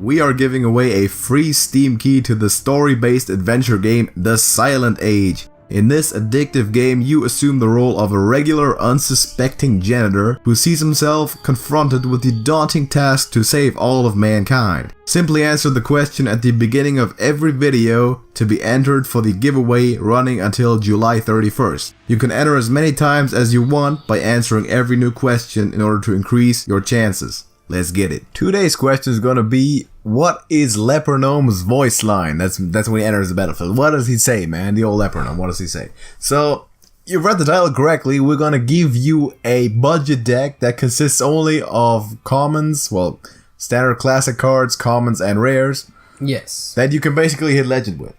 we are giving away a free Steam key to the story-based adventure game The Silent Age. In this addictive game, you assume the role of a regular, unsuspecting janitor who sees himself confronted with the daunting task to save all of mankind. Simply answer the question at the beginning of every video to be entered for the giveaway running until July 31st. You can enter as many times as you want by answering every new question in order to increase your chances. Let's get it. Today's question is gonna be, what is Leper Gnome's voice line? That's when he enters the battlefield. What does he say, man? The old Leper Gnome, what does he say? So, you've read the title correctly. We're gonna give you a budget deck that consists only of commons, well, standard classic cards, commons, and rares. Yes. That you can basically hit legend with.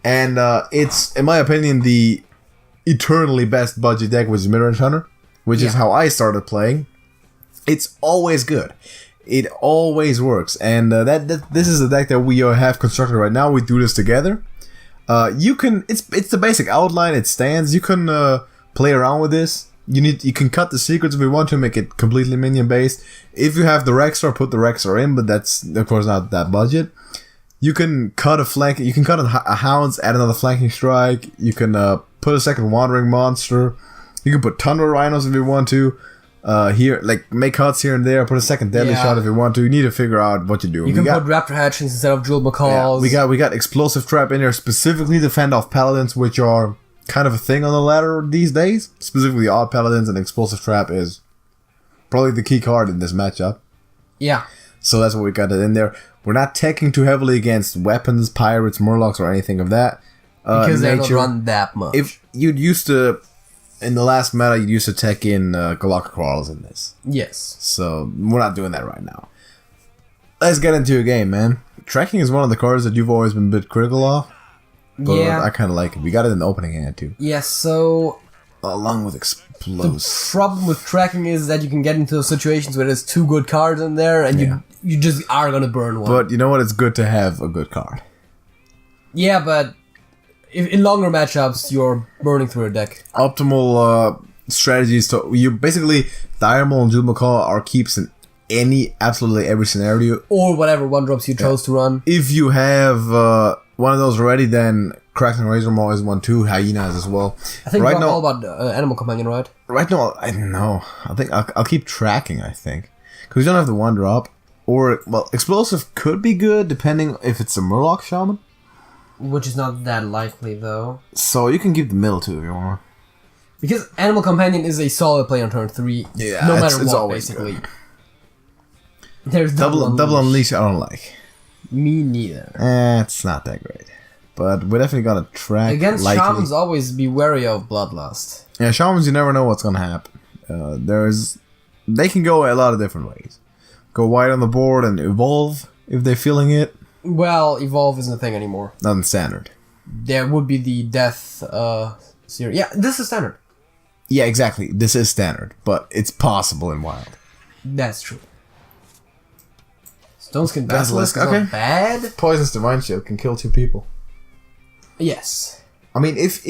And it's, in my opinion, the eternally best budget deck, which is Midrange Hunter, which is how I started playing. It's always good. It always works, and this is the deck that we have constructed right now. We do this together. You can it's the basic outline. It stands. You can play around with this. You can cut the secrets if you want to make it completely minion based. If you have the Rexar, put the Rexar in, but that's of course not that budget. You can cut a flank. You can cut a Hounds, add another flanking strike. You can put a second Wandering Monster. You can put Tundra Rhinos if you want to. Here, like, make cuts here and there, put a second deadly shot if you want to. You need to figure out what you do. You can put Raptor Hatchings instead of Jewel Macaws. Yeah, we got Explosive Trap in there specifically to fend off Paladins, which are kind of a thing on the ladder these days. Specifically Odd Paladins, and Explosive Trap is probably the key card in this matchup. Yeah. So that's what we got it in there. We're not teching too heavily against weapons, pirates, murlocs, or anything of that. Because they don't run that much. If you'd used to... In the last meta, you used to tech in Galactic Crawlers in this. Yes. So, we're not doing that right now. Let's get into a game, man. Tracking is one of the cards that you've always been a bit critical of. But yeah. I kind of like it. We got it in the opening hand, too. Yes, so... Along with Explosive. The problem with tracking is that you can get into those situations where there's two good cards in there, and you just are going to burn one. But you know what? It's good to have a good card. Yeah, but... in longer matchups, you're burning through a deck. Optimal strategies to... You basically... Diamond and Jewel Macaw are keeps in absolutely every scenario. Or whatever one-drops you chose to run. If you have one of those already, then Crackling Razor Maw is one too. Hyenas as well. I think we're all about Animal Companion, right? Right now, I don't know. I think I'll keep tracking, I think. Because you don't have the one-drop. Or, well, Explosive could be good, depending if it's a Murloc Shaman. Which is not that likely, though. So you can keep the middle too if you want. Because Animal Companion is a solid play on turn 3. Yeah, no matter it's what, always basically. Good. There's Double Unleash I don't like. Me neither. It's not that great. But we're definitely gonna track. Against Shamans, always be wary of Bloodlust. Yeah, Shamans, you never know what's gonna happen. They can go a lot of different ways. Go wide on the board and evolve if they're feeling it. Well, Evolve isn't a thing anymore. Not in Standard. There would be the Death series. Yeah, this is Standard. Yeah, exactly. This is Standard, but it's possible in Wild. That's true. Stoneskin Basilisk is not bad. Poisonous Divine Shield can kill 2 people. Yes. I mean, if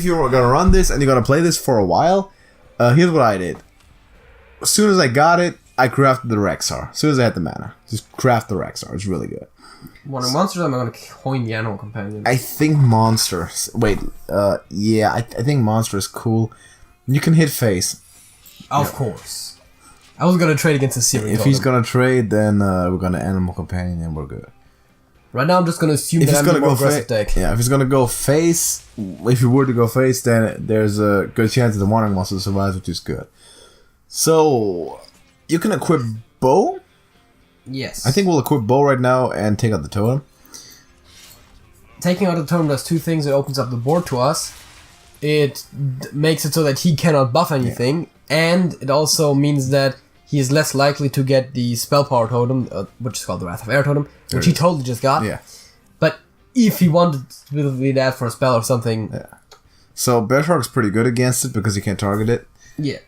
you're gonna run this and you're gonna play this for a while, here's what I did. As soon as I got it, I crafted the Rexar. As soon as I had the mana, just craft the Rexar. It's really good. One monsters, I'm gonna coin the Animal Companion. I think Monsters. Wait, yeah, I think Monster is cool. You can hit face. Of course. I was gonna trade against a series. If he's gonna trade, then we're gonna Animal Companion and we're good. Right now, I'm just gonna assume that I'm the more aggressive deck. Yeah, if he's gonna go face, if you were to go face, then there's a good chance that the Wandering Monster survives, which is good. So, you can equip Bow. Yes. I think we'll equip Bow right now and take out the totem. Taking out the totem does 2 things. It opens up the board to us. It makes it so that he cannot buff anything, and it also means that he is less likely to get the Spell Power Totem, which is called the Wrath of Air Totem, which he totally just got. Yeah. But if he wanted to be that for a spell or something... Yeah. So, Bear Shark's pretty good against it because he can't target it. Yeah.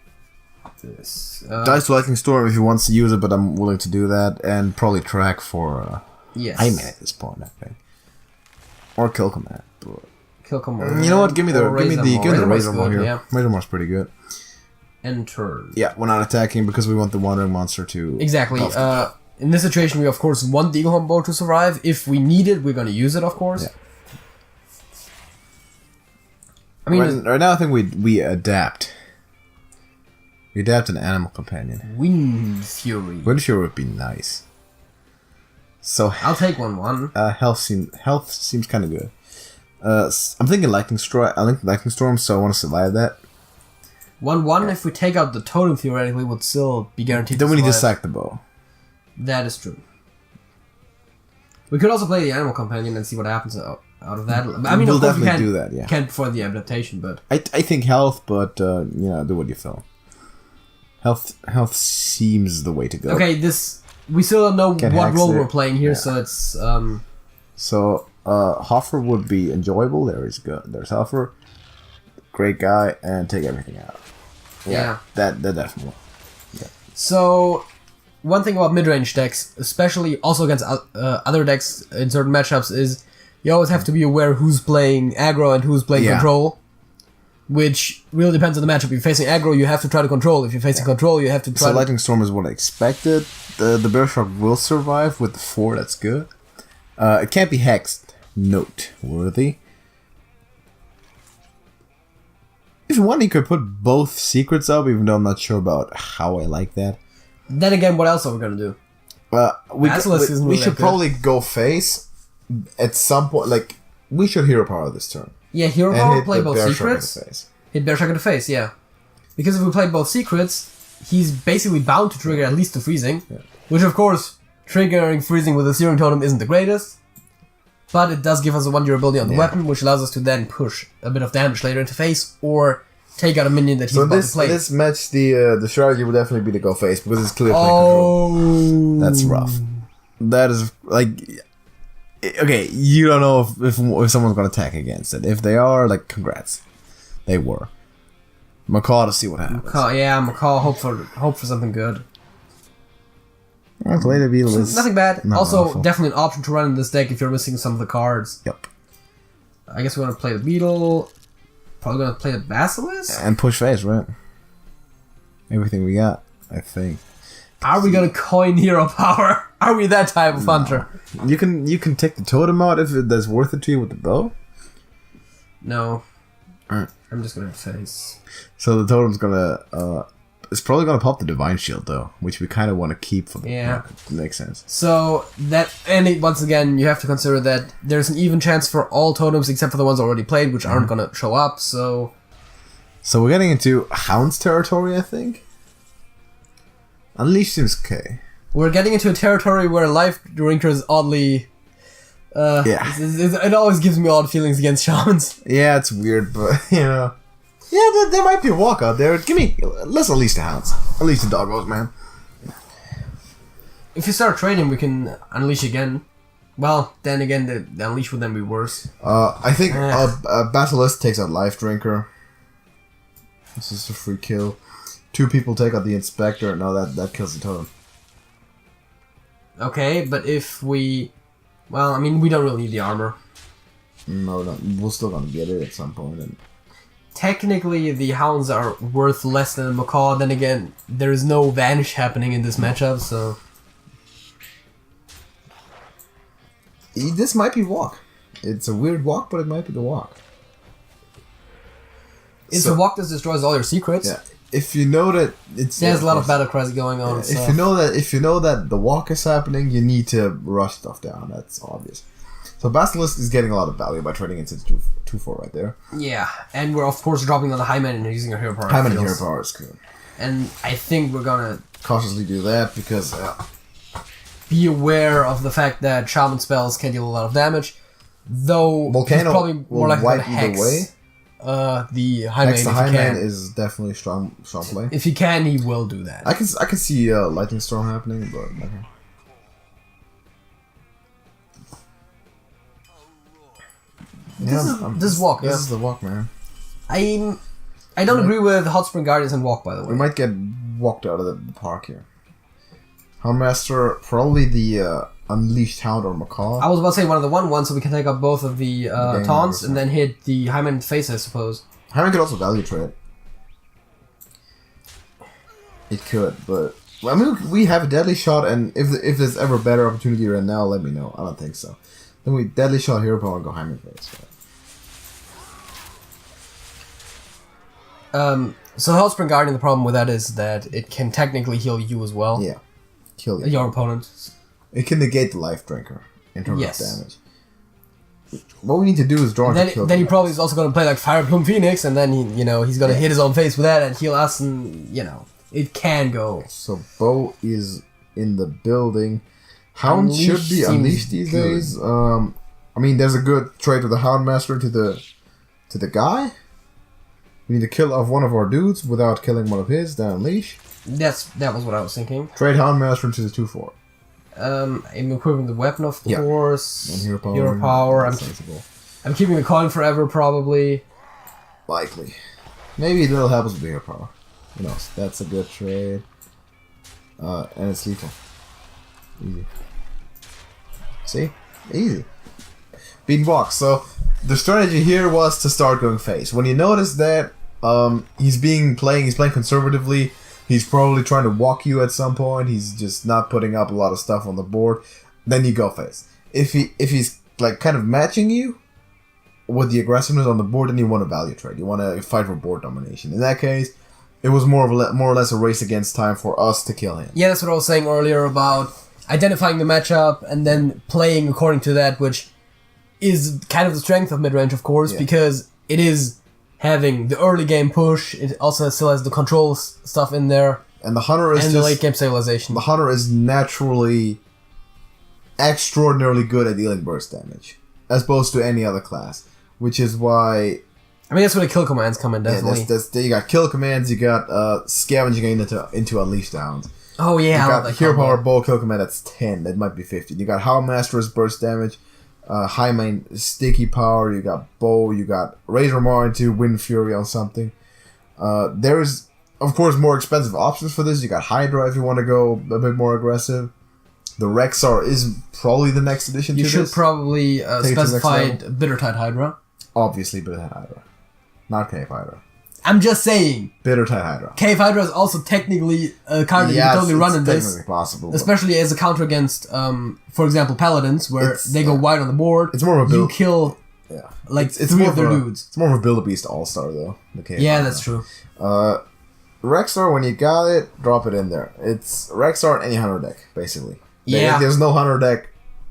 Dice to Lightning Storm if he wants to use it, but I'm willing to do that. And probably track for yes. Highman at this point, I think. Or Kill Command. Kill Command. You know what? Give me the Razor Maw here. Yeah. Razor Maw's pretty good. Enter. Yeah, we're not attacking because we want the Wandering Monster to... Exactly. in this situation, we of course want the Eagle Horn Bow to survive. If we need it, we're gonna use it, of course. Yeah. I mean, right now I think we adapt. We adapt an animal companion. Wind Fury. Wind Fury would be nice. So I'll take 1/1. Health seems kind of good. I'm thinking Lightning Storm. I like Lightning Storm, so I want to survive that. 1/1. If we take out the totem, theoretically, would still be guaranteed. Then to we need to survive. sack the bow. That is true. We could also play the animal companion and see what happens out of that. I mean, we'll of course we definitely can't do that. Yeah. can't for the adaptation, but I think health, but do what you feel. Health seems the way to go. okay. We still don't know Get what hacks role there. we're playing here, Yeah. so it's So Hoffer would be enjoyable. There's Hoffer, great guy, and take everything out. Yeah. That definitely. So. One thing about midrange decks, especially also against other decks in certain matchups, is you always have to be aware who's playing aggro and who's playing control, which really depends on the matchup. If you're facing aggro, you have to try to control. If you're facing control, you have to try. So Lightning Storm is what I expected. The Bear Shark will survive with the 4. That's good. It can't be hexed. Noteworthy. If you want, you could put both secrets up, even though I'm not sure about how I like that. Then again, what else are we gonna do? Basilisk isn't we really should that good. probably go face at some point. Like, we should hero power this turn. Yeah, hero And power hit play the both Bear Shark in the secrets. face. Hit Bear Shark in the face, yeah. Because if we play both secrets, he's basically bound to trigger at least the freezing. Yeah. Which, of course, triggering freezing with a Searing Totem isn't the greatest. But it does give us a 1 durability on the weapon, which allows us to then push a bit of damage later into face, or take out a minion that he's So about to play. this match, the strategy would definitely be to go face because it's clear play control. Oh, That's rough. That is like, okay, you don't know if someone's gonna attack against it. If they are, like, congrats, they were. Macaw to see what happens. Macaw. Hope for something good. Later Beetle is Nothing bad. not Also, awful. definitely an option to run in this deck if you're missing some of the cards. Yep. I guess we're gonna play the Beetle. Probably gonna play the Basilisk. And push face, right? Everything we got, I think. Are we gonna coin hero power? Are we that type of hunter? You can take the totem out if that's worth it to you with the bow. No. Alright. I'm just gonna face. So the totem's gonna it's probably gonna pop the Divine Shield though, which we kind of want to keep for the makes sense. So once again, you have to consider that there's an even chance for all totems except for the ones already played, which aren't gonna show up. So we're getting into Hound's territory, I think. Unleash seems okay. we're getting into a territory where Life Drinker is oddly. It always gives me odd feelings against shamans. Yeah, it's weird, but yeah, there might be a walk out there. Let's unleash the Hounds, unleash the doggos, man. If you start trading, we can unleash again. Well, then again, the unleash would then be worse. I think Basilisk takes out Life Drinker. This is a free kill. 2 people take out the Inspector. No, that kills the totem. Okay, but if we... Well, I mean, we don't really need the armor. No, we're still gonna get it at some point. And Technically, the Hounds are worth less than the Macaw. Then again, there is no Vanish happening in this matchup, so... This might be walk. It's a weird walk, but it might be the walk. It's a walk that destroys all your secrets. Yeah. If you know that it's There's a lot of battle cries going on. If you know that the walk is happening, you need to rush stuff down. That's obvious. So Basilisk is getting a lot of value by trading into 2/4 right there. Yeah, and we're of course dropping on the Highman and using our hero power. Highman hero power is good. And I think we're gonna Cautiously do that because be aware of the fact that shaman spells can deal a lot of damage. Though Volcano he's probably more will likely wipe to hex either way. The Highman if The he Highman can. is definitely strong play. If he can, he will do that. I can see Lightning Storm happening, but okay. This is walk. This is the walk, man. I don't agree with Hot Spring Guardians and walk, by the way. We might get walked out of the park here. Houndmaster, probably the Unleashed Hound or Macaw. I was about to say one of the 1/1, so we can take out both of the taunts numbers, and then hit the Highman in the face, I suppose. Highman could also value trade. It could, but I mean, we have a Deadly Shot, and if there's ever a better opportunity right now, let me know. I don't think so. Then we Deadly Shot, Hero Power, and go Hyman Face. So Hellspring Guardian, the problem with that is that it can technically heal you as well. Yeah. Kill your opponent. It can negate the Life Drinker in terms Yes. of damage. What we need to do is draw Then, to kill then he the probably is also going to play like Fire Plume Phoenix, and then he's going to hit his own face with that and heal us, and it can go. So Bo is in the building. Hound Unleash should be seems unleashed these good. days. I mean, there's a good trade with the Houndmaster to the guy. We need to kill off one of our dudes without killing one of his. Then unleash. That was what I was thinking. Trade Houndmaster into the 2/4. I'm equipping the weapon, of course. And Hero Power. Hero Power. Sensible. I'm keeping the coin forever, probably. Likely. Maybe it'll help us with the Hero Power. Who knows? That's a good trade. And it's lethal. Easy. See? Easy. Beat box. So the strategy here was to start going face. When you notice that he's playing conservatively, he's probably trying to walk you at some point, he's just not putting up a lot of stuff on the board, then you go face. If he's like kind of matching you with the aggressiveness on the board, then you want a value trade. You want to fight for board domination. In that case, it was more or less a race against time for us to kill him. Yeah, that's what I was saying earlier about identifying the matchup and then playing according to that, which is kind of the strength of midrange, of course, because it is having the early game push. It also still has the control stuff in there, and the Hunter is the late game stabilization. The Hunter is naturally extraordinarily good at dealing burst damage, as opposed to any other class, which is why. I mean, that's where the kill commands come in, definitely. Yeah, you got kill commands, you got scavenging into unleash downs. Oh yeah, you got Hero Power Bow kill command, that's 10, that might be 50. You got Houndmaster as burst damage, High Main Sticky Power, you got Bow, you got Razor Maw into Wind Fury on something. There is, of course, more expensive options for this. You got Hydra if you want to go a bit more aggressive. The Rexar is probably the next addition to this. You should probably specify Bittertide Hydra. Obviously Bittertide Hydra. Not Cave Hydra. I'm just saying. Bittertide Hydra. Cave Hydra is also technically a card that you can totally run in this. Possible, especially as a counter against, for example, Paladins, where they go wide on the board. It's more of a build. You kill it's three of their dudes. It's more of a Build-A-Beast All-Star, though. The Cave yeah, Hydra. that's true. Rexar, when you got it, drop it in there. It's Rexar in any Hunter deck, basically. Yeah. There's no Hunter deck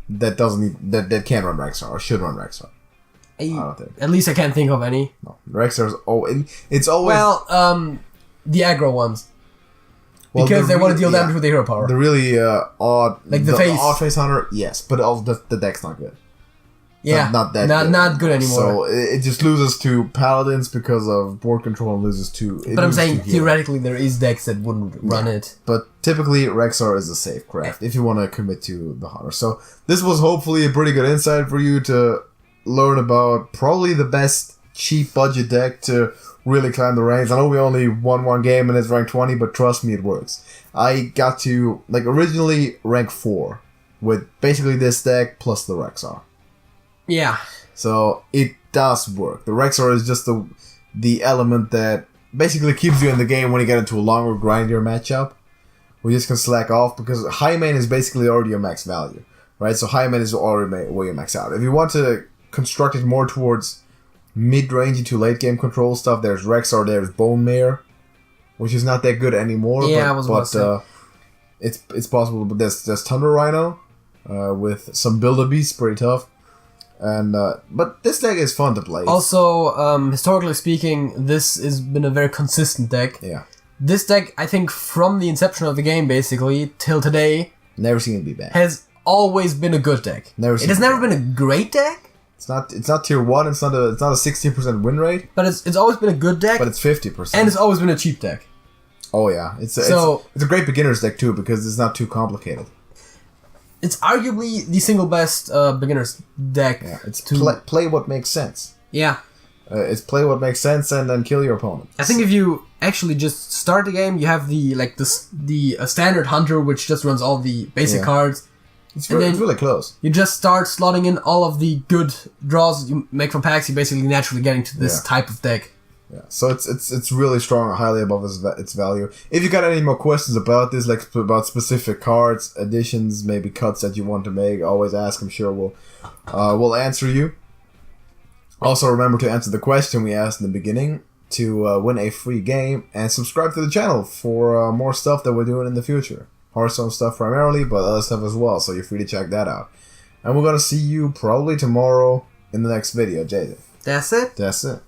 that that can run Rexar or should run Rexar. I don't think. At least I can't think of any. No, Rexar's it's always the aggro ones. Because they want to deal damage with the Hero Power. The really odd, like the face, odd face Hunter, yes, but also the deck's not good. Yeah, not that not good anymore. So it just loses to Paladins because of board control and loses to. But I'm saying theoretically there is decks that wouldn't run it. But typically Rexar is a safe craft if you want to commit to the Hunter. So this was hopefully a pretty good insight for you to learn about probably the best cheap budget deck to really climb the ranks. I know we only won one game and it's rank 20, but trust me, it works. I got to originally rank 4 with basically this deck plus the Rexar. Yeah. So it does work. The Rexar is just the element that basically keeps you in the game when you get into a longer, grindier matchup. We just can slack off because High Main is basically already your max value, right? So High Main is already where you max out. If you want to construct it more towards mid-range into late-game control stuff, there's Rexar, there's Bone Mare, which is not that good anymore. Yeah, it's possible. But there's Thunder Rhino with some Build-A-Beast, pretty tough. And but this deck is fun to play. Also, historically speaking, this has been a very consistent deck. Yeah. This deck, I think, from the inception of the game, basically, till today, never seen it be bad. Has always been a good deck. It has never been a great deck. It's not tier 1. It's not a 60% win rate. But it's always been a good deck. But it's 50%. And it's always been a cheap deck. Oh yeah, it's a great beginner's deck too because it's not too complicated. It's arguably the single best beginner's deck. Yeah, it's play what makes sense. Yeah. It's play what makes sense and then kill your opponent. I think if you actually just start the game, you have the standard Hunter, which just runs all the basic cards. It's really close. You just start slotting in all of the good draws you make from packs. You basically naturally get into this type of deck. Yeah, so it's really strong, highly above its value. If you got any more questions about this, like about specific cards, additions, maybe cuts that you want to make, always ask. I'm sure we'll answer you. Also, remember to answer the question we asked in the beginning to win a free game, and subscribe to the channel for more stuff that we're doing in the future. Hearthstone stuff primarily, but other stuff as well. So you're free to check that out. And we're gonna see you probably tomorrow in the next video, Jason. That's it. That's it.